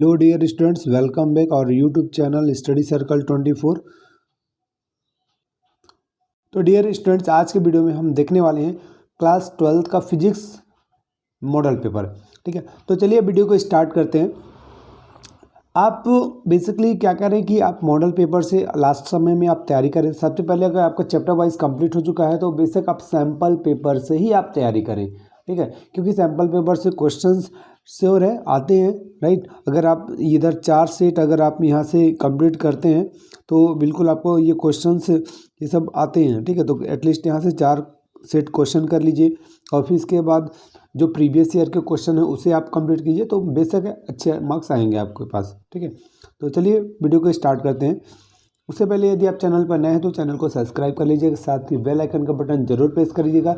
Hello dear students, welcome back और YouTube channel study circle 24। तो dear students, आज के वीडियो में हम देखने वाले हैं क्लास 12th का फिजिक्स मॉडल पेपर। ठीक है, तो चलिए वीडियो को स्टार्ट करते हैं। आप बेसिकली क्या करें कि आप मॉडल पेपर से लास्ट समय में आप तैयारी करें। सबसे पहले अगर आपका चैप्टर वाइज कंप्लीट हो चुका है तो बेशक आप सैम्पल पेपर से ही आप तैयारी करें। ठीक है, क्योंकि सैम्पल पेपर से क्वेश्चंस श्योर है आते हैं, राइट। अगर आप इधर 4 सेट अगर आप यहाँ से कंप्लीट करते हैं तो बिल्कुल आपको ये क्वेश्चंस ये सब आते हैं। ठीक है, तो एटलीस्ट यहाँ से 4 सेट क्वेश्चन कर लीजिए और फिर इसके बाद जो प्रीवियस ईयर के क्वेश्चन है उसे आप कंप्लीट कीजिए, तो बेशक अच्छे मार्क्स आएंगे आपके पास। ठीक है, तो चलिए वीडियो को स्टार्ट करते हैं। उससे पहले यदि आप चैनल पर नए हैं तो चैनल को सब्सक्राइब कर लीजिएगा, साथ ही बेल आइकन का बटन जरूर प्रेस कर लीजिएगा,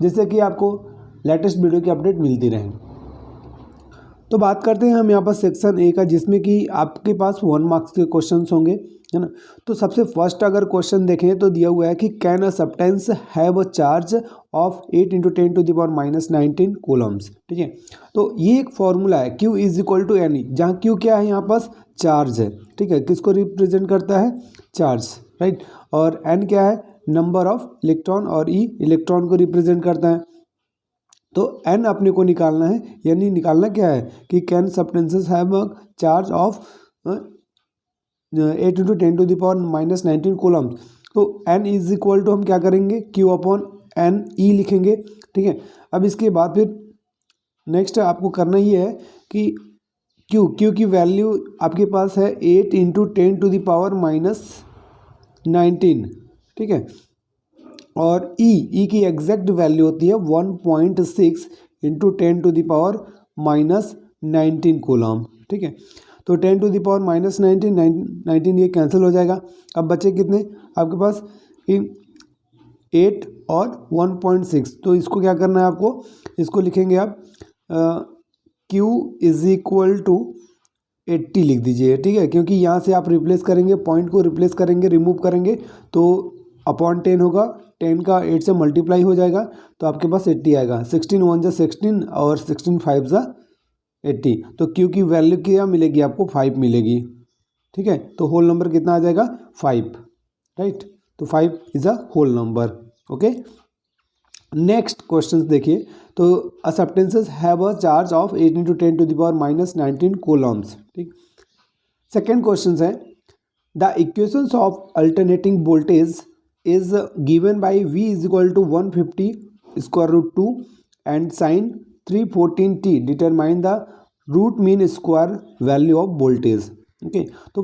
जिससे कि आपको लेटेस्ट वीडियो की अपडेट मिलती रहे। तो बात करते हैं हम यहाँ पर सेक्शन ए का, जिसमें कि आपके पास 1 मार्क्स के क्वेश्चन होंगे, है ना। तो सबसे फर्स्ट अगर क्वेश्चन देखें तो दिया हुआ है कि can a substance have a charge of 8 × 10⁻19 coulombs. ठीक है, तो ये एक फॉर्मूला है Q = N, जहाँ Q क्या है यहाँ पास चार्ज है। ठीक है, किसको रिप्रेजेंट करता है? Charge, right. और N क्या है? नंबर ऑफ इलेक्ट्रॉन, और E इलेक्ट्रॉन को रिप्रेजेंट करता है। तो N अपने को निकालना है, यानी निकालना क्या है कि can substances have a charge of 8 × 10⁻19 Coulomb's. तो N = हम क्या करेंगे? Q/N/E लिखेंगे। ठीक है, अब इसके बाद फिर नेक्स्ट आपको करना ये है कि Q की वैल्यू आपके पास है 8 × 10⁻19। ठीक है, और E की एग्जैक्ट वैल्यू होती है 1.6 × 10⁻19 कूलम। ठीक है, तो 10⁻19 ये कैंसिल हो जाएगा। अब बचे कितने आपके पास? 8 और 1.6। तो इसको क्या करना है आपको? इसको लिखेंगे आप Q = 80 लिख दीजिए। ठीक है, क्योंकि यहाँ से आप रिप्लेस करेंगे, पॉइंट को रिप्लेस करेंगे, रिमूव करेंगे तो अपॉन 10 होगा, 10 का 8 से मल्टीप्लाई हो जाएगा तो आपके पास 80 आएगा। 16 × 1 = 16 और 16 × 5 = 80। तो Q की वैल्यू क्या मिलेगी आपको? 5 मिलेगी। ठीक है, तो होल नंबर कितना आ जाएगा? 5, राइट। तो 5 is a whole number. Okay, next question देखिए। तो a substances have a charge of 8 × 10⁻19 coulombs. ठीक, सेकेंड क्वेश्चन है the equations of alternating voltage is given by V = 150 √2 and sin 314t. Determine the root mean square value of voltage. Okay, तो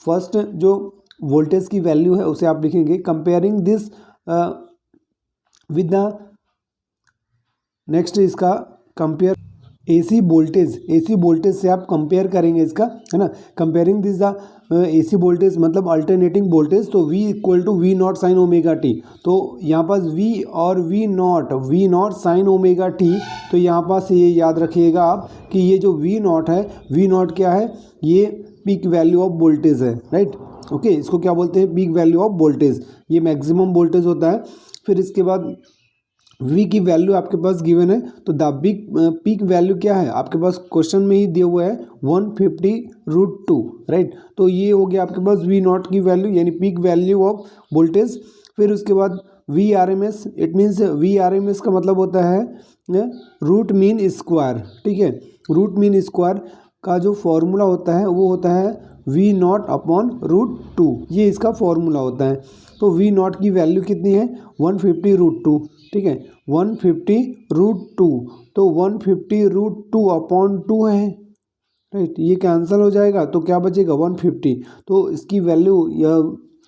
first जो voltage की value है उसे आप लिखेंगे comparing this with the next इसका compare AC voltage से आप कंपेयर करेंगे इसका, है ना। Comparing this the AC voltage मतलब अल्टरनेटिंग वोल्टेज, तो V = V0 sin ωt। तो यहाँ पास V और V0 sin ωt। तो यहाँ पास ये याद रखिएगा आप कि ये जो V0 है, V0 क्या है? ये पीक वैल्यू ऑफ वोल्टेज है, राइट। ओके, इसको क्या बोलते हैं? Peak value of voltage. ये मैक्सिमम वोल्टेज होता है। फिर इसके बाद V की वैल्यू आपके पास गिवन है, तो द पीक वैल्यू क्या है आपके पास? क्वेश्चन में ही दिया हुआ है 150 √2, राइट। तो ये हो गया आपके पास V0 की वैल्यू, यानी पीक वैल्यू ऑफ वोल्टेज। फिर उसके बाद VRMS, इट मीन्स VRMS का मतलब होता है रूट मीन स्क्वायर। ठीक है, रूट मीन स्क्वायर का जो फॉर्मूला होता है वो होता है V0/√2, ये इसका फॉर्मूला होता है। तो V0 की वैल्यू कितनी है? 150 √2। ठीक है, 150 √2, तो 150 √2/2 है, राइट। ये कैंसिल हो जाएगा तो क्या बचेगा? 150। तो इसकी वैल्यू यह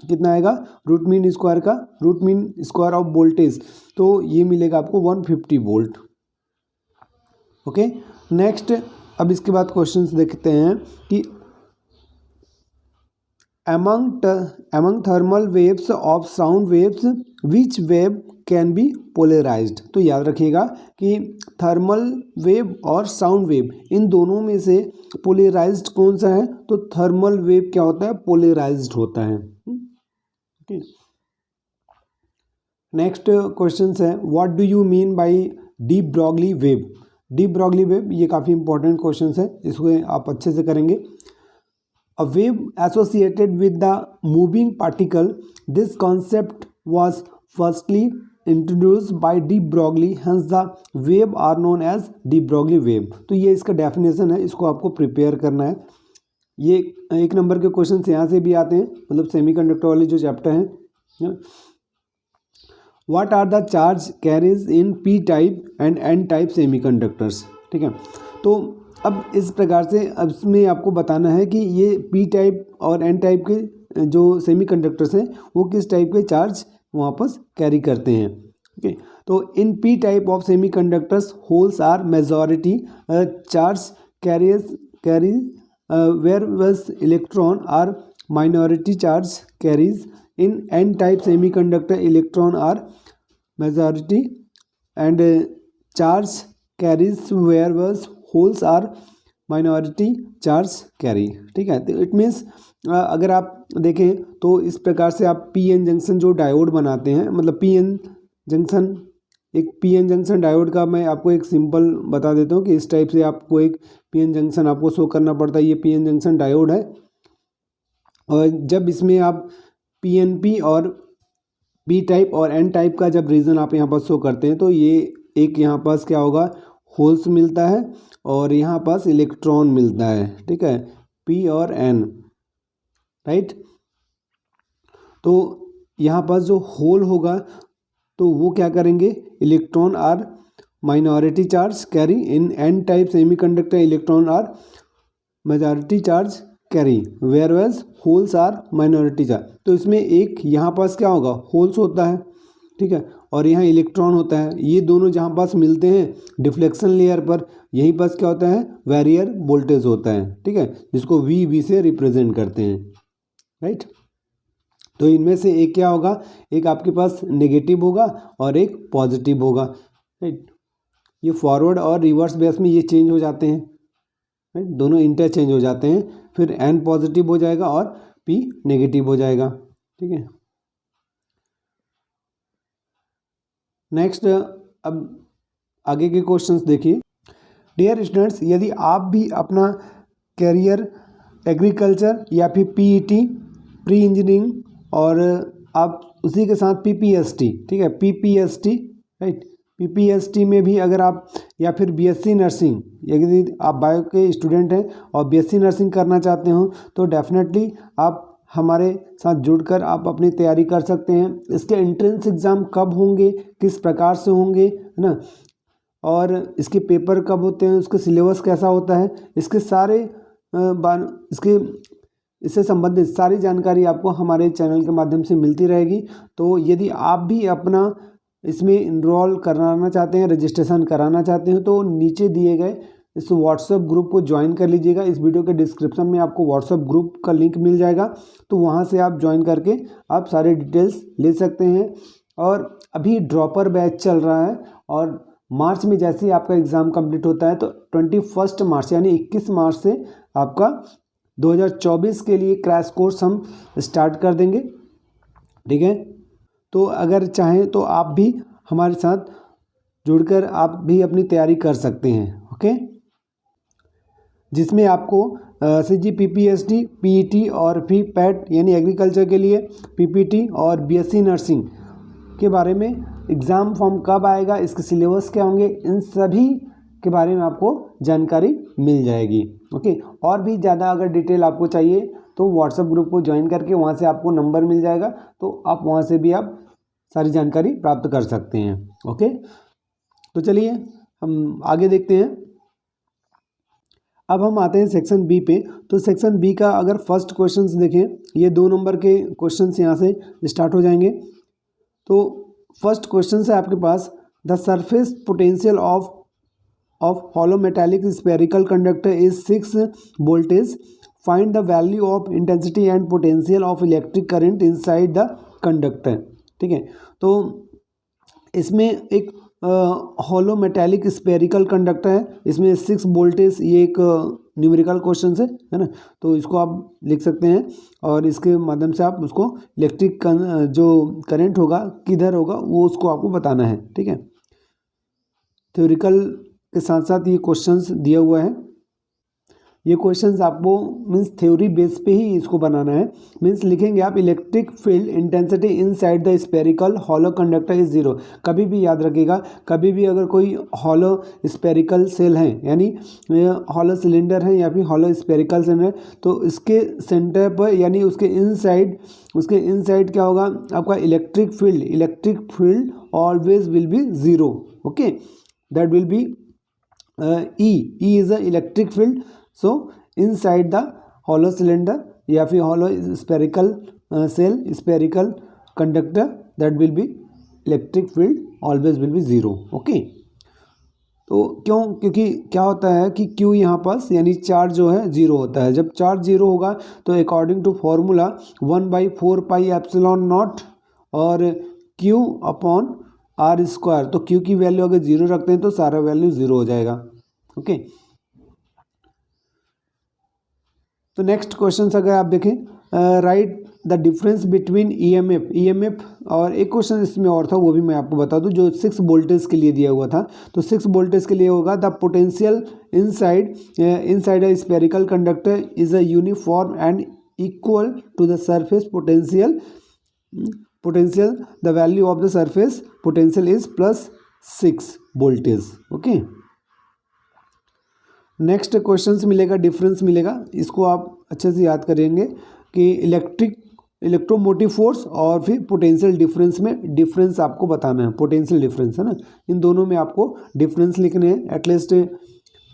कितना आएगा? रूट मीन स्क्वायर का, root mean square of voltage, तो ये मिलेगा आपको 150 वोल्ट। ओके, नेक्स्ट अब इसके बाद क्वेश्चंस देखते हैं कि among thermal waves of sound waves which wave can be polarized। तो याद रखिएगा कि थर्मल वेव और साउंड वेव इन दोनों में से पोलराइज्ड कौन सा है? तो थर्मल वेव क्या होता है? पोलराइज्ड होता है। नेक्स्ट क्वेश्चन है what do you mean bye de Broglie wave? De Broglie wave, ये काफ़ी इंपॉर्टेंट क्वेश्चन है, इसको आप अच्छे से करेंगे। A wave associated with the moving particle, this concept was firstly introduced by de Broglie, hence the wave are known as de Broglie wave। तो ये इसका डेफिनेशन है, इसको आपको प्रिपेयर करना है। ये एक नंबर के क्वेश्चन यहाँ से भी आते हैं, मतलब सेमीकंडक्टर वाले जो चैप्टर हैं। What are the charge carries in P type and N type semiconductors, ठीक है। तो अब इस प्रकार से अब इसमें आपको बताना है कि ये पी टाइप और एन टाइप के जो सेमीकंडक्टर्स हैं वो किस टाइप के चार्ज वापस कैरी करते हैं। ओके, तो in P type of semiconductors holes are majority charge carry whereas electron are minority charge carries in N type semiconductor, electron are majority and charge carries whereas holes are minority charge carry, ठीक है। तो it means अगर आप देखें तो इस प्रकार से आप पी एन जंक्शन जो डायोड बनाते हैं, मतलब पी एन जंक्शन, एक पी एन जंक्शन डायोड का मैं आपको एक सिंपल बता देता हूँ कि इस टाइप से आपको एक पी एन जंक्शन आपको शो करना पड़ता है। ये पी एन जंक्शन डायोड है, और जब इसमें आप पी एन पी और पी टाइप और एन टाइप का जब रीजन आप यहाँ पर शो करते हैं तो ये एक यहाँ पास क्या होगा, होल्स मिलता है और यहाँ पास इलेक्ट्रॉन मिलता है, ठीक है, पी और एन, राइट। तो यहाँ पास जो होल होगा तो वो क्या करेंगे, electron are minority charge carry in N type semiconductor, electron are majority charge carry whereas holes are minority charge. तो इसमें एक यहाँ पास क्या होगा, होल्स होता है, ठीक है, और यहाँ इलेक्ट्रॉन होता है। ये दोनों जहाँ पास मिलते हैं डिफ्लेक्शन लेयर पर, यहीं पास क्या होता है, बैरियर वोल्टेज होता है, ठीक है, जिसको वी से रिप्रेजेंट करते हैं, राइट। तो इनमें से एक क्या होगा, एक आपके पास नेगेटिव होगा और एक पॉजिटिव होगा, राइट। ये फॉरवर्ड और रिवर्स बेस में ये चेंज हो जाते हैं, राइट, दोनों इंटरचेंज हो जाते हैं, फिर एन पॉजिटिव हो जाएगा और पी नेगेटिव हो जाएगा, ठीक है। नेक्स्ट, अब आगे के क्वेश्चंस देखिए। डियर स्टूडेंट्स, यदि आप भी अपना करियर एग्रीकल्चर या फिर पीईटी प्री इंजीनियरिंग और आप उसी के साथ पीपीएसटी, ठीक है, पीपीएसटी, राइट, पीपीएसटी में भी अगर आप या फिर बीएससी नर्सिंग, यदि आप बायो के स्टूडेंट हैं और बीएससी नर्सिंग करना चाहते हो तो डेफिनेटली आप हमारे साथ जुड़कर आप अपनी तैयारी कर सकते हैं। इसके एंट्रेंस एग्ज़ाम कब होंगे, किस प्रकार से होंगे, है ना, और इसके पेपर कब होते हैं, उसका सिलेबस कैसा होता है, इसके सारे इससे संबंधित सारी जानकारी आपको हमारे चैनल के माध्यम से मिलती रहेगी। तो यदि आप भी अपना इसमें इनरोल कराना चाहते हैं, रजिस्ट्रेशन कराना चाहते हैं, तो नीचे दिए गए इस व्हाट्सएप ग्रुप को ज्वाइन कर लीजिएगा। इस वीडियो के डिस्क्रिप्शन में आपको व्हाट्सएप ग्रुप का लिंक मिल जाएगा, तो वहाँ से आप ज्वाइन करके आप सारे डिटेल्स ले सकते हैं। और अभी ड्रॉपर बैच चल रहा है और मार्च में जैसे ही आपका एग्ज़ाम कंप्लीट होता है तो 21 मार्च यानी 21 मार्च से आपका 2024 के लिए क्रैश कोर्स हम स्टार्ट कर देंगे, ठीक है। तो अगर चाहें तो आप भी हमारे साथ जुड़कर आप भी अपनी तैयारी कर सकते हैं, ओके, जिसमें आपको सीजी पीपीएसटी, पीईटी और फिर पैट यानी एग्रीकल्चर के लिए पीपीटी और बीएससी नर्सिंग के बारे में एग्ज़ाम फॉर्म कब आएगा, इसके सिलेबस क्या होंगे, इन सभी के बारे में आपको जानकारी मिल जाएगी, ओके। और भी ज़्यादा अगर डिटेल आपको चाहिए तो व्हाट्सएप ग्रुप को ज्वाइन करके वहाँ से आपको नंबर मिल जाएगा, तो आप वहाँ से भी आप सारी जानकारी प्राप्त कर सकते हैं, ओके। तो चलिए हम आगे देखते हैं। अब हम आते हैं सेक्शन बी पे। तो सेक्शन बी का अगर फर्स्ट क्वेश्चंस देखें, ये 2 नंबर के क्वेश्चंस यहाँ से स्टार्ट हो जाएंगे। तो फर्स्ट क्वेश्चन है आपके पास, the surface potential of hollow metallic spherical conductor is 6 voltage. Find the value of intensity and potential of electric current inside the conductor, ठीक है। तो इसमें एक हॉलो मेटालिक स्पेरिकल कंडक्टर है, इसमें 6 वोल्टेज, ये एक न्यूमेरिकल क्वेश्चन है ना, तो इसको आप लिख सकते हैं और इसके माध्यम से आप उसको इलेक्ट्रिक जो करंट होगा किधर होगा वो उसको आपको बताना है, ठीक है। थ्योरिकल के साथ साथ ये क्वेश्चंस दिया हुआ है। ये क्वेश्चंस आपको मीन्स थ्योरी बेस पे ही इसको बनाना है। मीन्स लिखेंगे आप electric field intensity inside the spherical hollow conductor is zero. कभी भी याद रखिएगा, कभी भी अगर कोई हॉलो स्पेरिकल सेल है यानी हॉलो सिलेंडर है या फिर हॉलो स्पेरिकल सेल है, तो इसके सेंटर पर यानी उसके इनसाइड क्या होगा आपका electric field always will be zero. Okay, that will be E is a electric field. So inside the hollow cylinder या फिर hollow spherical shell spherical conductor that will be electric field always will be zero. Okay, तो क्यों? क्योंकि क्या होता है कि Q यहाँ पास यानी चार्ज जो है जीरो होता है। जब चार्ज जीरो होगा तो according to formula 1/4 pi epsilon naught और क्यू अपॉन आर स्क्वायर, तो क्यू की वैल्यू अगर जीरो रखते हैं तो सारा वैल्यू जीरो हो जाएगा। ओके, तो नेक्स्ट क्वेश्चन अगर आप देखें, right the difference between EMF और एक क्वेश्चन इसमें और था वो भी मैं आपको बता दूं जो 6 वोल्टेज के लिए दिया हुआ था। तो 6 वोल्टेज के लिए होगा the potential inside a spherical conductor is a uniform and equal to the surface potential the value of the surface potential is +6 voltage. Okay, next questions मिलेगा, डिफरेंस मिलेगा, इसको आप अच्छे से याद करेंगे कि इलेक्ट्रोमोटिव फोर्स और फिर पोटेंशियल डिफरेंस में डिफरेंस आपको बताना है। पोटेंशियल डिफरेंस है ना, इन दोनों में आपको डिफरेंस लिखने हैं। एटलीस्ट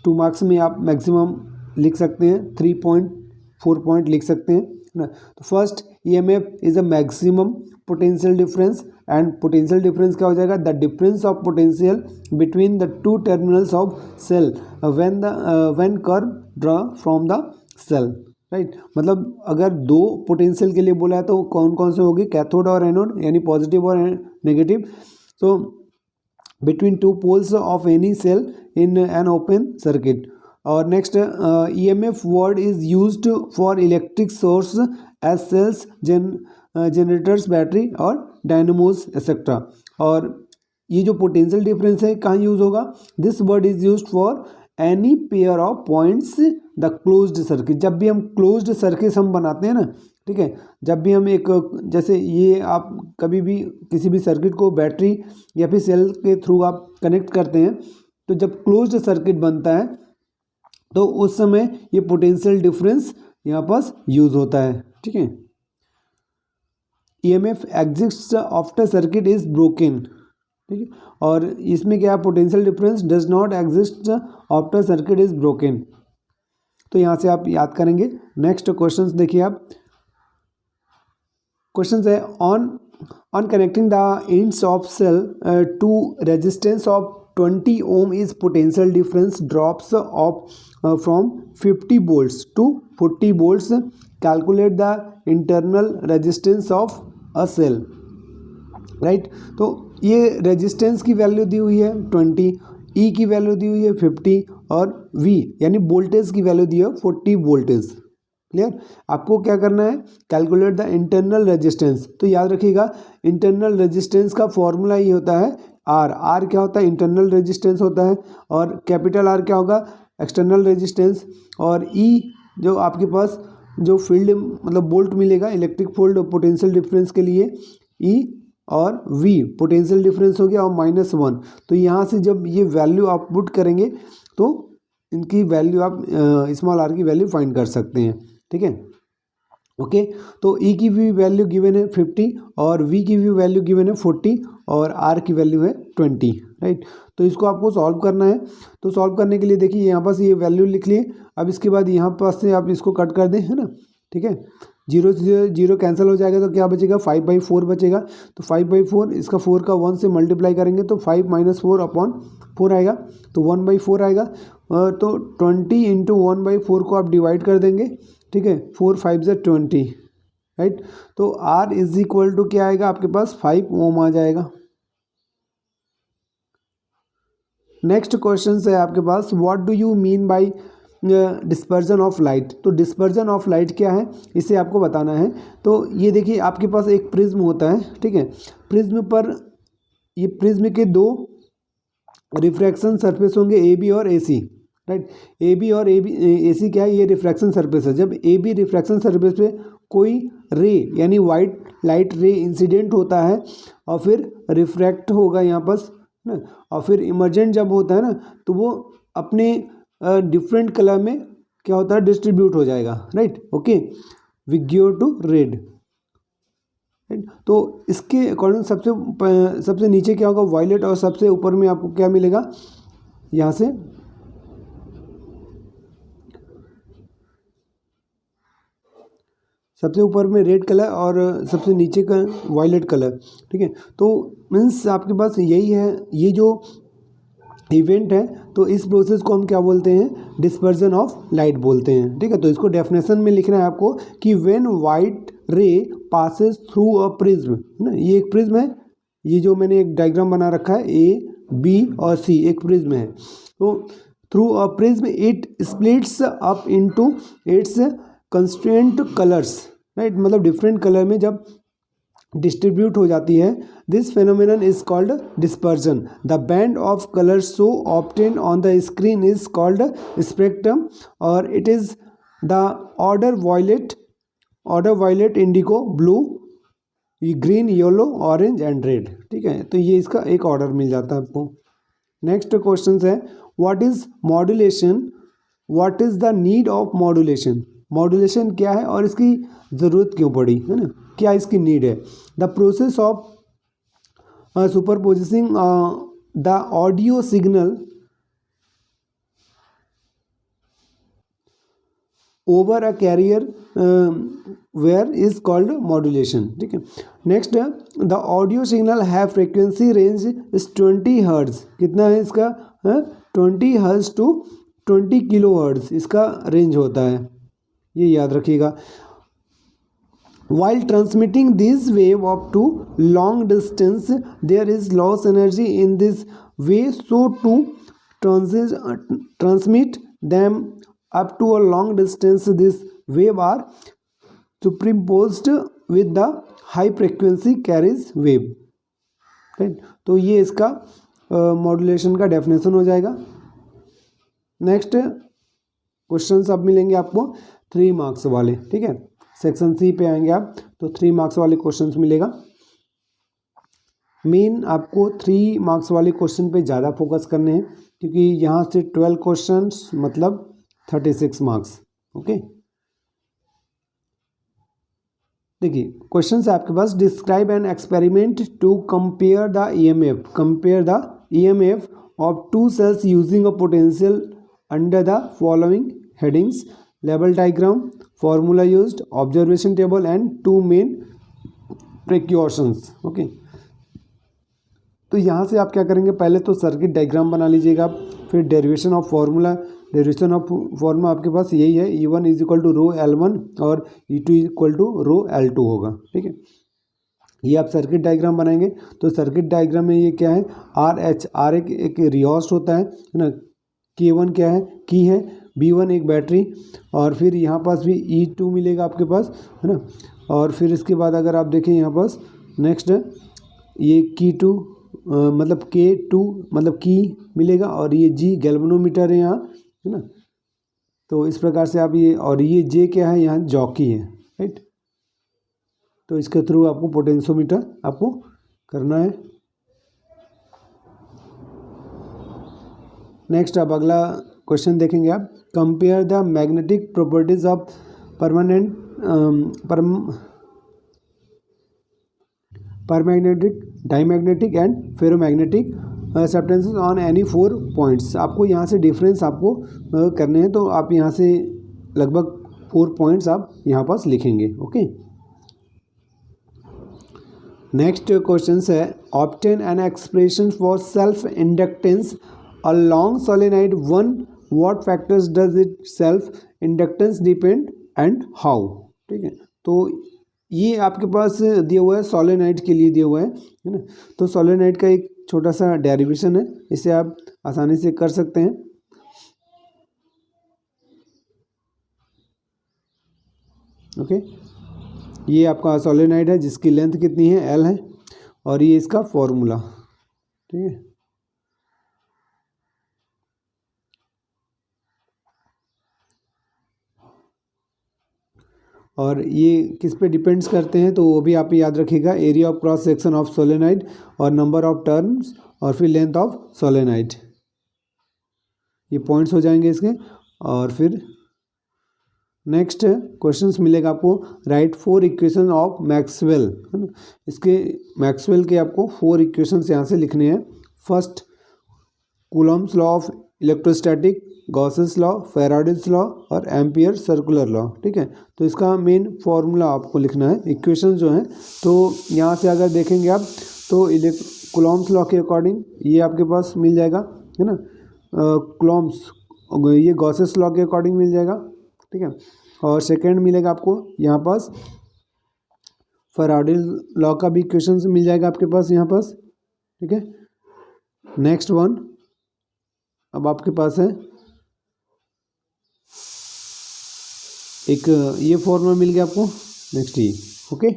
2 मार्क्स में आप मैक्सिमम लिख सकते हैं, 3.4 पॉइंट लिख सकते हैं ना। तो first EMF is a maximum potential difference and potential difference क्या हो जाएगा the difference of potential between the 2 terminals of cell when curve draw from the cell. Right, मतलब अगर 2 पोटेंशियल के लिए बोला है तो कौन कौन से होगी, कैथोड और एनोड यानी पॉजिटिव और नेगेटिव। तो between 2 poles of any cell in an open circuit. और next EMF word is used for electric source as cells generators battery और डायनमोस एक्सेट्रा। और ये जो पोटेंशियल डिफरेंस है कहाँ यूज होगा, this word is used for any pair of points the closed circuit. जब भी हम क्लोज्ड सर्किट हम बनाते हैं ना, ठीक है, जब भी हम एक जैसे ये आप कभी भी किसी भी सर्किट को बैटरी या फिर सेल के थ्रू आप कनेक्ट करते हैं, तो जब क्लोज्ड सर्किट बनता है तो उस समय ये पोटेंशियल डिफरेंस यहाँ पास यूज होता है। ठीक है, EMF exist after circuit is broken. ठीक है, और इसमें क्या potential difference does not exist after circuit is broken. तो यहाँ से आप याद करेंगे। नेक्स्ट क्वेश्चन देखिए आप, क्वेश्चन है on connecting the ends of cell to resistance of 20 ohm is potential difference drops off from 50 volts to 40 volts. Calculate the internal resistance of a cell. Right, तो ये रेजिस्टेंस की value दी हुई है 20, ई की value दी हुई है 50 और वी यानी वोल्टेज की वैल्यू दी है 40 वोल्टेज। क्लियर, आपको क्या करना है, कैलकुलेट द इंटरनल रेजिस्टेंस। तो याद रखिएगा इंटरनल रेजिस्टेंस का फॉर्मूला ये होता है आर क्या होता है, इंटरनल रेजिस्टेंस होता है, और कैपिटल आर क्या होगा, एक्सटर्नल रेजिस्टेंस, और ई जो आपके पास जो फील्ड मतलब वोल्ट मिलेगा इलेक्ट्रिक फील्ड पोटेंशियल डिफरेंस के लिए, ई और वी पोटेंशियल डिफरेंस हो गया और -1। तो यहाँ से जब ये वैल्यू आप पुट करेंगे तो इनकी वैल्यू आप स्मॉल आर की वैल्यू फाइंड कर सकते हैं। ठीक है, ओके, तो ई की भी वैल्यू गिवन है 50 और वी की भी वैल्यू गिवन है 40 और आर की वैल्यू है 20। राइट, तो इसको आपको सॉल्व करना है। तो सॉल्व करने के लिए देखिए यहाँ पास ये वैल्यू लिख लिए। अब इसके बाद यहाँ पास से आप इसको कट कर दें, है ना। ठीक है, 0 से 0 कैंसिल हो जाएगा तो क्या बचेगा, 5/4 बचेगा। तो 5/4 इसका 4 का 1 से मल्टीप्लाई करेंगे तो 5 - 4 अपॉन 4 आएगा, तो 1/4 आएगा। तो 20 × 1/4 को आप डिवाइड कर देंगे। ठीक है, 4 × 5 = 20। राइट, तो R इज इक्वल टू क्या आएगा आपके पास 5 ओम आ जाएगा। नेक्स्ट क्वेश्चन है आपके पास, what do you mean by dispersion of light. तो डिस्पर्जन ऑफ लाइट क्या है इसे आपको बताना है। तो ये देखिए आपके पास एक प्रिज्म होता है। ठीक है, प्रिज्म पर ये प्रिज्म के 2 रिफ्रैक्शन सरफेस होंगे ए बी और ए सी, राइट। ए बी और ए सी क्या है, ये रिफ्रैक्शन सरफेस है। जब ए बी रिफ्रैक्शन सरफेस पे कोई रे यानी वाइट लाइट रे इंसिडेंट होता है और फिर रिफ्रैक्ट होगा यहाँ पर ना, और फिर इमर्जेंट जब होता है ना तो वो अपने डिफरेंट कलर में क्या होता है, डिस्ट्रीब्यूट हो जाएगा, राइट। ओके, विग्यो टू रेड, राइट। तो इसके अकॉर्डिंग सबसे नीचे क्या होगा, वायलेट, और सबसे ऊपर में आपको क्या मिलेगा, यहाँ से सबसे ऊपर में रेड कलर और सबसे नीचे का वायलेट कलर, ठीक है। तो मीन्स आपके पास यही है, ये जो इवेंट है, तो इस प्रोसेस को हम क्या बोलते हैं, डिस्पर्जन ऑफ लाइट बोलते हैं, ठीक है। तो इसको डेफिनेशन में लिखना है आपको कि when white ray passes through a prism, है ना, ये एक प्रिज्म है, ये जो मैंने एक डायग्राम बना रखा है, ए बी और सी एक प्रिज्म है। तो through a prism it splits up into its constraint colours, right, मतलब डिफरेंट कलर में जब डिस्ट्रीब्यूट हो जाती है, this phenomenon is called dispersion. The band of colours so obtain on the screen is called spectrum, और it is the order violet, indigo, blue, green, yellow, orange and red, ठीक है। तो ये इसका एक ऑर्डर मिल जाता है आपको। नेक्स्ट क्वेश्चन है, what is modulation, what is the need of modulation. Modulation क्या है और इसकी ज़रूरत क्यों पड़ी, है ना, क्या इसकी नीड है। The process of superposing the audio signal over a carrier where is called modulation, ठीक है। Next, the audio signal have frequency range is 20 hertz, कितना है इसका, 20 हर्ट्ज टू 20 किलो हर्ट्ज इसका रेंज होता है, ये याद रखिएगा। While transmitting this wave up to long distance, there is loss energy in this way, so to transmit them up to a long distance, this wave are superimposed with the high frequency carriage wave, right। तो ये इसका modulation का definition हो जाएगा। Next questions अब मिलेंगे आपको 3 marks वाले, ठीक है। सेक्शन सी पे आएंगे आप तो 3 मार्क्स वाले क्वेश्चंस मिलेगा। मेन आपको 3 मार्क्स वाले क्वेश्चन पे ज़्यादा फोकस करने हैं, क्योंकि यहाँ से 12 क्वेश्चंस मतलब 36 मार्क्स, ओके। देखिए क्वेश्चन है आपके पास, describe an experiment to compare the EMF of 2 cells using a potential under the following headings, level diagram, formula used, observation table and 2 main precautions, okay. तो यहाँ से आप क्या करेंगे, पहले तो सर्किट डायग्राम बना लीजिएगा, फिर डेरिवेशन ऑफ फार्मूला आपके पास यही है, E1 is equal to row L1 और E2 equal to row L2 होगा, ठीक है। ये आप सर्किट डायग्राम बनाएंगे तो सर्किट डायग्राम में ये क्या है, R एक रियोस्ट होता है ना, K1 क्या है, की है, B1 एक बैटरी, और फिर यहाँ पास भी E2 मिलेगा आपके पास, है ना। और फिर इसके बाद अगर आप देखें यहाँ पास नेक्स्ट ये K2 मतलब K2 मतलब की मिलेगा, और ये G गैल्वेनोमीटर है यहाँ, है ना। तो इस प्रकार से आप ये, और ये J क्या है, यहाँ जॉकी है, राइट। तो इसके थ्रू आपको पोटेंशियोमीटर आपको करना है। नेक्स्ट अब अगला क्वेश्चन देखेंगे आप, compare the magnetic properties of paramagnetic, diamagnetic and ferromagnetic substances on any 4 points. आपको यहाँ से डिफरेंस आपको करने हैं, तो आप यहाँ से लगभग 4 पॉइंट्स आप यहाँ पास लिखेंगे, ओके। नेक्स्ट क्वेश्चन है, obtain an expression for self inductance along solenoid 1, what factors does it self inductance depend and how, ठीक है। तो ये आपके पास दिया हुआ है, सोलेनॉइड के लिए दिया हुआ है ना। तो सोलेनॉइड का एक छोटा सा डेरिवेशन है, इसे आप आसानी से कर सकते हैं, ओके। ये आपका सोलेनॉइड है जिसकी लेंथ कितनी है, L है, और ये इसका फॉर्मूला, ठीक है। और ये किस पे डिपेंड्स करते हैं तो वो भी आप याद रखिएगा, area of cross section of solenoid और नंबर ऑफ टर्न्स और फिर लेंथ ऑफ सोलेनाइड, ये पॉइंट्स हो जाएंगे इसके। और फिर नेक्स्ट क्वेश्चंस मिलेगा आपको, राइट 4 इक्वेशन ऑफ मैक्सवेल, है ना। इसके मैक्सवेल के आपको 4 इक्वेशंस यहाँ से लिखने हैं। First Coulomb's law of electrostatic, Gauss's law, Faraday's law और एम्पियर सर्कुलर लॉ, ठीक है। तो इसका मेन फॉर्मूला आपको लिखना है, इक्वेशन जो हैं। तो यहाँ से अगर देखेंगे आप तो कूलम्स लॉ के अकॉर्डिंग ये आपके पास मिल जाएगा, है ना। कूलम्स ये गॉसेस लॉ के अकॉर्डिंग मिल जाएगा, ठीक है। और सेकेंड मिलेगा आपको यहाँ पास फैराडे लॉ का भी इक्वेशन मिल जाएगा आपके पास यहाँ पास, ठीक है। नेक्स्ट वन अब आपके पास है एक ये फॉर्मूला मिल गया आपको, नेक्स्ट ये, ओके।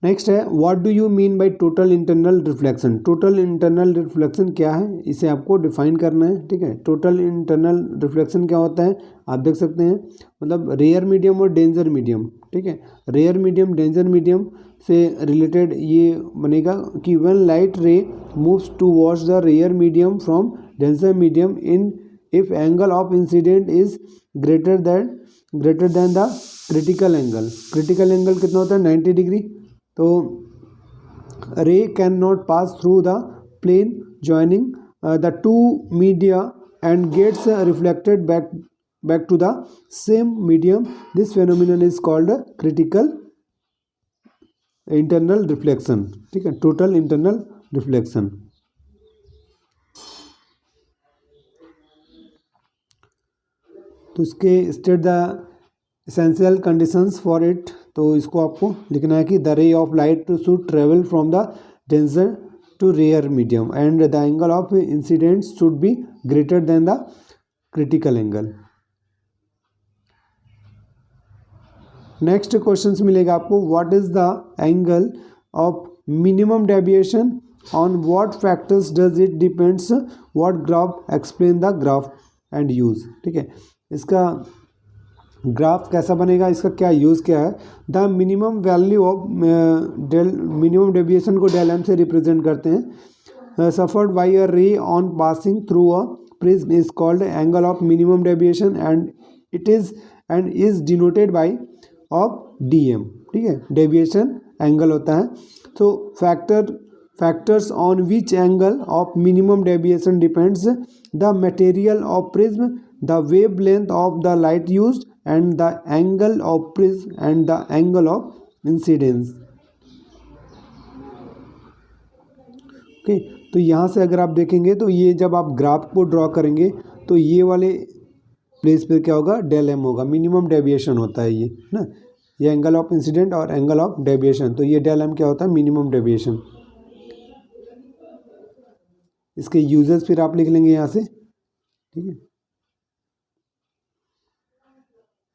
नेक्स्ट है what do you mean by total internal reflection. Total internal reflection क्या है, इसे आपको डिफाइन करना है, ठीक है। टोटल इंटरनल रिफ्लेक्शन क्या होता है, आप देख सकते हैं, मतलब रेयर मीडियम और डेंजर मीडियम, ठीक है। रेयर मीडियम डेंजर मीडियम से रिलेटेड ये बनेगा कि when light ray moves towards the rare medium from denser medium in if angle of incident is greater than the critical angle. Critical angle कितना होता है, 90 degree. तो ray can not pass through the plane joining the two media and gets reflected back to the same medium. This phenomenon is called critical internal reflection, ठीक है, total internal reflection. तो इसके state the essential conditions for it, तो इसको आपको लिखना है कि the ray of light should travel from the denser to rare medium and the angle of incident should be greater than the critical angle. Next question मिलेगा आपको, what is the angle of minimum deviation, on what factors does it depends, what graph explain the graph and use, ठीक है। इसका graph कैसा बनेगा, इसका क्या use क्या है। The minimum value of minimum deviation को डेल एम से रिप्रेजेंट करते हैं। Suffered by a ray on passing through a prism is called angle of minimum deviation and is denoted by of D M, ठीक है, deviation angle होता है। तो factors on which angle of minimum deviation depends, the material of prism, the wave length of the light used and the angle of prism and the angle of incidence, okay. तो यहाँ से अगर आप देखेंगे तो ये जब आप ग्राफ को ड्रॉ करेंगे तो ये वाले प्लेस पे क्या होगा, डेल एम होगा, मिनिमम डेविएशन होता है ये ना, ये एंगल ऑफ इंसिडेंट और एंगल ऑफ डेविएशन। तो ये डेल एम क्या होता है, मिनिमम डेविएशन। इसके यूजेस फिर आप लिख लेंगे यहाँ से, ठीक है।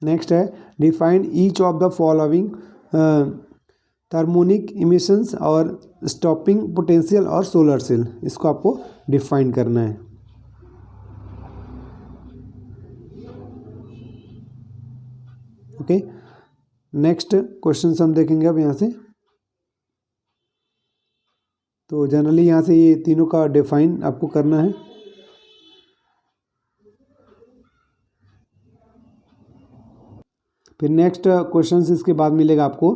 नेक्स्ट है define each of the following harmonic emissions और स्टॉपिंग पोटेंशियल और सोलर सेल, इसको आपको डिफाइन करना है, ओके। नेक्स्ट क्वेश्चन हम देखेंगे अब यहाँ से। तो जनरली यहाँ से ये तीनों का डिफाइन आपको करना है। फिर नेक्स्ट क्वेश्चन इसके बाद मिलेगा आपको,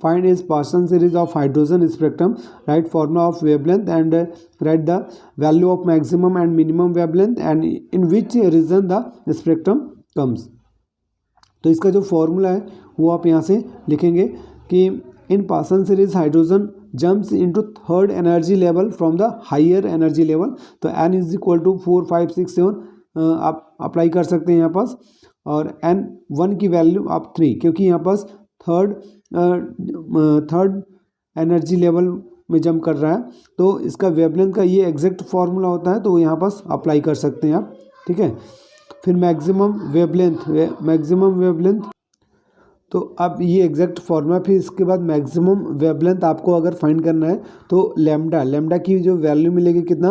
find is Paschen series of hydrogen spectrum, right formula of wavelength and write the value of maximum and minimum wavelength and in which region the spectrum comes. तो इसका जो फॉर्मूला है वो आप यहाँ से लिखेंगे कि in Paschen series hydrogen jumps into third energy level from the higher energy level. तो n इज इक्वल टू 4 5 6 7 आप अप्लाई कर सकते हैं यहाँ पास, और n1 की वैल्यू आप 3, क्योंकि यहाँ पास थर्ड एनर्जी लेवल में जंप कर रहा है। तो इसका वेवलेंथ का ये एग्जैक्ट फॉर्मूला होता है, तो यहाँ पास अप्लाई कर सकते हैं आप, ठीक है। फिर मैक्सिमम वेवलेंथ, तो अब ये एग्जैक्ट फॉर्मूला। फिर इसके बाद मैक्सिमम वेवलेंथ आपको अगर फाइंड करना है तो लेमडा की जो वैल्यू मिलेगी कितना,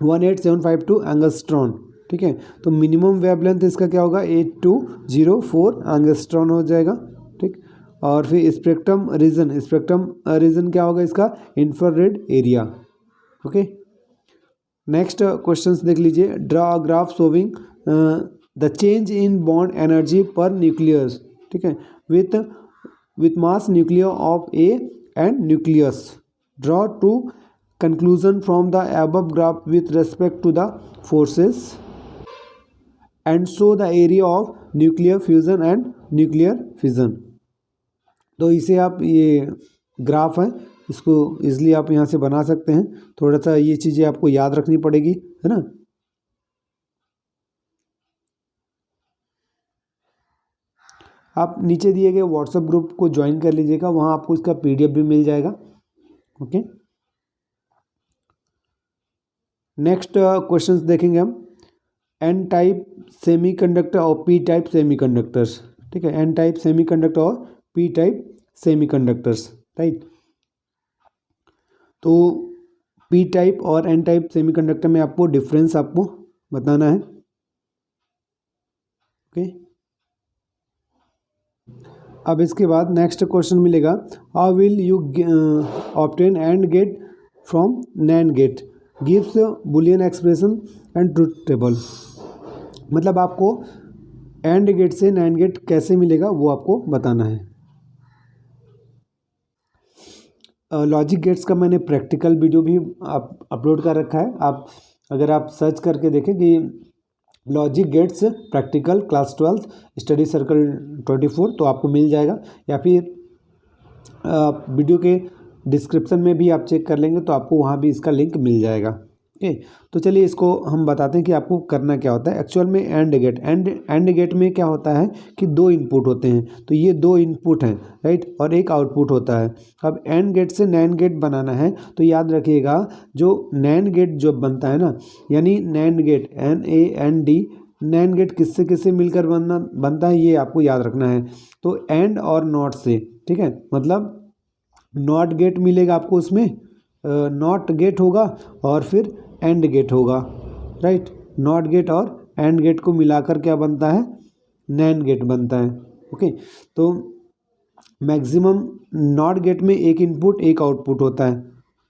18752 एंगस्ट्रॉन, ठीक है। तो मिनिमम वेवलेंथ इसका क्या होगा 8204 एंगस्ट्रॉन हो जाएगा, ठीक। और फिर स्पेक्ट्रम रीजन क्या होगा इसका infrared area, okay. Next questions देख लीजिए, draw a graph showing the change in bond energy पर न्यूक्लियस, ठीक है, with mass nuclear of A and nucleus, draw two conclusion from the above graph with respect to the forces and show the area of nuclear fusion and nuclear fission। तो इसे आप ये graph है, इसको easily आप यहाँ से बना सकते हैं। थोड़ा सा ये चीज़ें आपको याद रखनी पड़ेगी, है ना। आप नीचे दिए गए व्हाट्सएप ग्रुप को ज्वाइन कर लीजिएगा, वहाँ आपको इसका PDF भी मिल जाएगा, ओके। नेक्स्ट क्वेश्चंस देखेंगे हम, एन टाइप सेमीकंडक्टर और पी टाइप सेमीकंडक्टर्स, ठीक है। एन टाइप सेमीकंडक्टर और पी टाइप सेमीकंडक्टर्स, राइट। तो पी टाइप और एन टाइप सेमीकंडक्टर में आपको डिफरेंस आपको बताना है, ओके। अब इसके बाद नेक्स्ट क्वेश्चन मिलेगा, how will you obtain AND gate from NAND gate, gives Boolean expression and truth table. मतलब आपको एंड गेट से नैंड गेट कैसे मिलेगा वो आपको बताना है। लॉजिक गेट्स का मैंने प्रैक्टिकल वीडियो भी अपलोड कर रखा है, आप अगर आप सर्च करके देखें कि logic gates practical class 12 study circle 24 तो आपको मिल जाएगा, या फिर वीडियो के डिस्क्रिप्शन में भी आप चेक कर लेंगे तो आपको वहाँ भी इसका लिंक मिल जाएगा, ओके। तो चलिए इसको हम बताते हैं कि आपको करना क्या होता है। एक्चुअल में एंड गेट में क्या होता है कि दो इनपुट होते हैं, तो ये दो इनपुट हैं, राइट, और एक आउटपुट होता है। अब एंड गेट से नैंड गेट बनाना है तो याद रखिएगा, जो नैंड गेट जो बनता है ना, यानी NAND gate NAND, NAND gate किससे किससे मिलकर बनता है ये आपको याद रखना है। तो एंड और नॉट से, ठीक है, मतलब नॉट गेट मिलेगा आपको, उसमें नॉट गेट होगा और फिर एंड गेट होगा, राइट। नॉट गेट और एंड गेट को मिलाकर क्या बनता है, नैंड गेट बनता है, ओके। तो मैक्सिमम नॉट गेट में एक इनपुट एक आउटपुट होता है,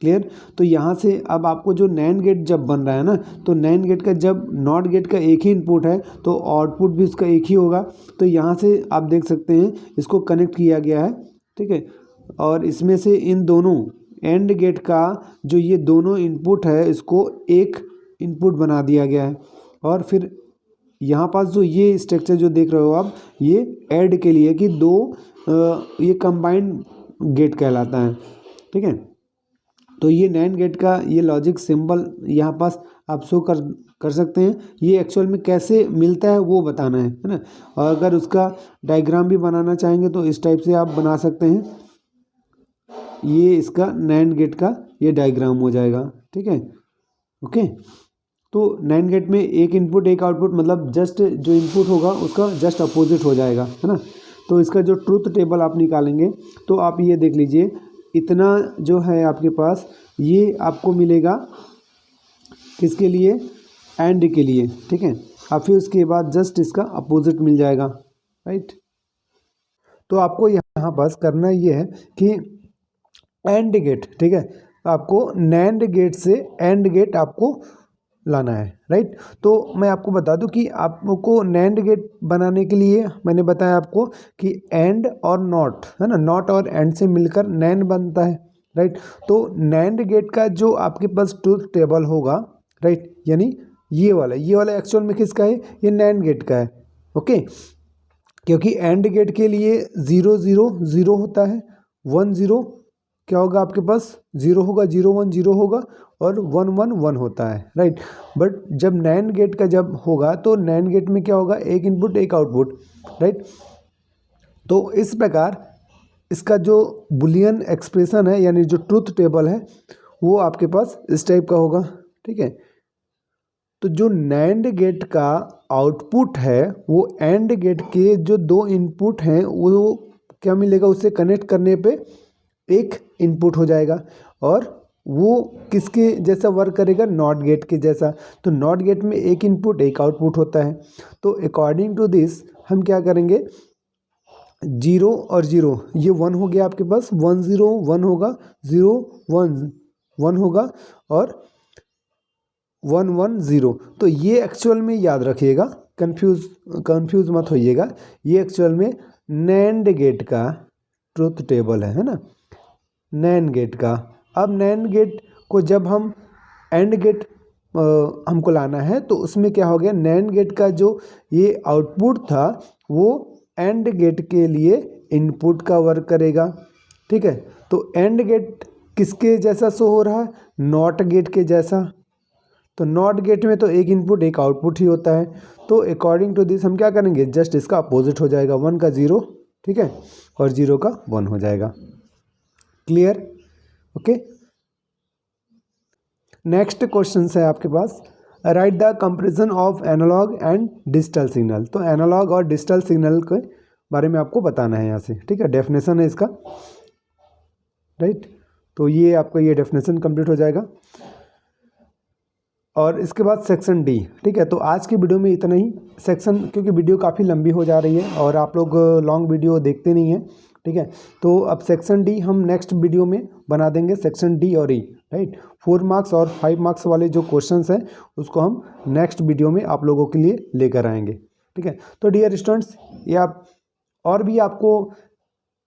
क्लियर। तो यहाँ से अब आपको जो नैंड गेट जब बन रहा है ना, तो नैंड गेट का जब नॉट गेट का एक ही इनपुट है तो आउटपुट भी उसका एक ही होगा। तो यहाँ से आप देख सकते हैं इसको कनेक्ट किया गया है, ठीक है। और इसमें से इन दोनों एंड गेट का जो ये दोनों इनपुट है इसको एक इनपुट बना दिया गया है, और फिर यहाँ पास जो ये स्ट्रक्चर जो देख रहे हो आप, ये ऐड के लिए कि दो ये कंबाइंड गेट कहलाता है, ठीक है। तो ये नैंड गेट का ये लॉजिक सिंबल यहाँ पास आप शो कर सकते हैं। ये एक्चुअल में कैसे मिलता है वो बताना है ना। और अगर उसका डायग्राम भी बनाना चाहेंगे तो इस टाइप से आप बना सकते हैं, ये इसका नैंड गेट का ये डायग्राम हो जाएगा, ठीक है, ओके। तो नैंड गेट में एक इनपुट एक आउटपुट, मतलब जस्ट जो इनपुट होगा उसका जस्ट अपोजिट हो जाएगा, है ना। तो इसका जो ट्रुथ टेबल आप निकालेंगे तो आप ये देख लीजिए, इतना जो है आपके पास ये आपको मिलेगा किसके लिए, एंड के लिए, ठीक है। और फिर उसके बाद जस्ट इसका अपोजिट मिल जाएगा, राइट। तो आपको यहाँ पास करना ये है कि एंड गेट, ठीक है, आपको नैंड गेट से एंड गेट आपको लाना है, राइट। तो मैं आपको बता दूं कि आपको नैंड गेट बनाने के लिए मैंने बताया आपको कि एंड और नॉट, है ना, नॉट और एंड से मिलकर नैंड बनता है, राइट। तो नैंड गेट का जो आपके पास ट्रुथ टेबल होगा, राइट, यानी ये वाला एक्चुअल में किसका है, ये नैंड गेट का है, ओके। क्योंकि एंड गेट के लिए 0 0 0 होता है, 1 0 क्या होगा आपके पास, 0 होगा, 0 1 0 होगा, और 1 1 1 होता है, राइट। बट जब नैंड गेट का जब होगा तो नैंड गेट में क्या होगा, एक इनपुट एक आउटपुट, राइट। तो इस प्रकार इसका जो बुलियन एक्सप्रेशन है यानी जो ट्रुथ टेबल है वो आपके पास इस टाइप का होगा, ठीक है। तो जो नैंड गेट का आउटपुट है वो एंड गेट के जो दो इनपुट हैं वो क्या मिलेगा, उससे कनेक्ट करने पे एक इनपुट हो जाएगा, और वो किसके जैसा वर्क करेगा, नॉट गेट के जैसा। तो नॉट गेट में एक इनपुट एक आउटपुट होता है। तो अकॉर्डिंग टू दिस हम क्या करेंगे, 0 और 0 ये 1 हो गया आपके पास, 1 0 1 होगा, 0 1 1 होगा और 1 1 0। तो ये एक्चुअल में याद रखिएगा, कंफ्यूज मत होइएगा, ये एक्चुअल में नैंड गेट का ट्रुथ टेबल है ना, नैंड गेट का। अब नैंड गेट को जब हम एंड गेट हमको लाना है तो उसमें क्या हो गया, नैंड गेट का जो ये आउटपुट था वो एंड गेट के लिए इनपुट का वर्क करेगा। ठीक है, तो एंड गेट किसके जैसा शो हो रहा है, नॉट गेट के जैसा। तो नॉट गेट में तो एक इनपुट एक आउटपुट ही होता है। तो अकॉर्डिंग टू दिस हम क्या करेंगे, जस्ट इसका अपोजिट हो जाएगा, 1 का 0, ठीक है, और 0 का 1 हो जाएगा। Clear, okay. नेक्स्ट क्वेश्चन है आपके पास, write the comparison of analog and digital signal. तो एनालॉग और डिजिटल सिग्नल के बारे में आपको बताना है यहाँ से, ठीक है, डेफिनेशन है इसका, राइट। तो ये आपका ये डेफिनेशन कंप्लीट हो जाएगा और इसके बाद सेक्शन डी। ठीक है, तो आज की वीडियो में इतना ही सेक्शन, क्योंकि वीडियो काफ़ी लंबी हो जा रही है और आप लोग लॉन्ग वीडियो देखते नहीं हैं। ठीक है, तो अब सेक्शन डी हम नेक्स्ट वीडियो में बना देंगे, सेक्शन डी और ई, राइट। 4 मार्क्स और 5 मार्क्स वाले जो क्वेश्चंस हैं उसको हम नेक्स्ट वीडियो में आप लोगों के लिए लेकर आएंगे। ठीक है, तो डियर स्टूडेंट्स, ये आप और भी आपको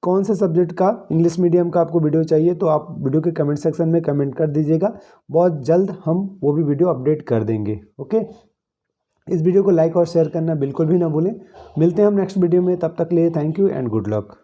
कौन से सब्जेक्ट का, इंग्लिश मीडियम का आपको वीडियो चाहिए तो आप वीडियो के कमेंट सेक्शन में कमेंट कर दीजिएगा, बहुत जल्द हम वो भी वीडियो अपडेट कर देंगे। ओके, इस वीडियो को लाइक और शेयर करना बिल्कुल भी ना भूलें। मिलते हैं हम नेक्स्ट वीडियो में, तब तक के लिए thank you and good luck.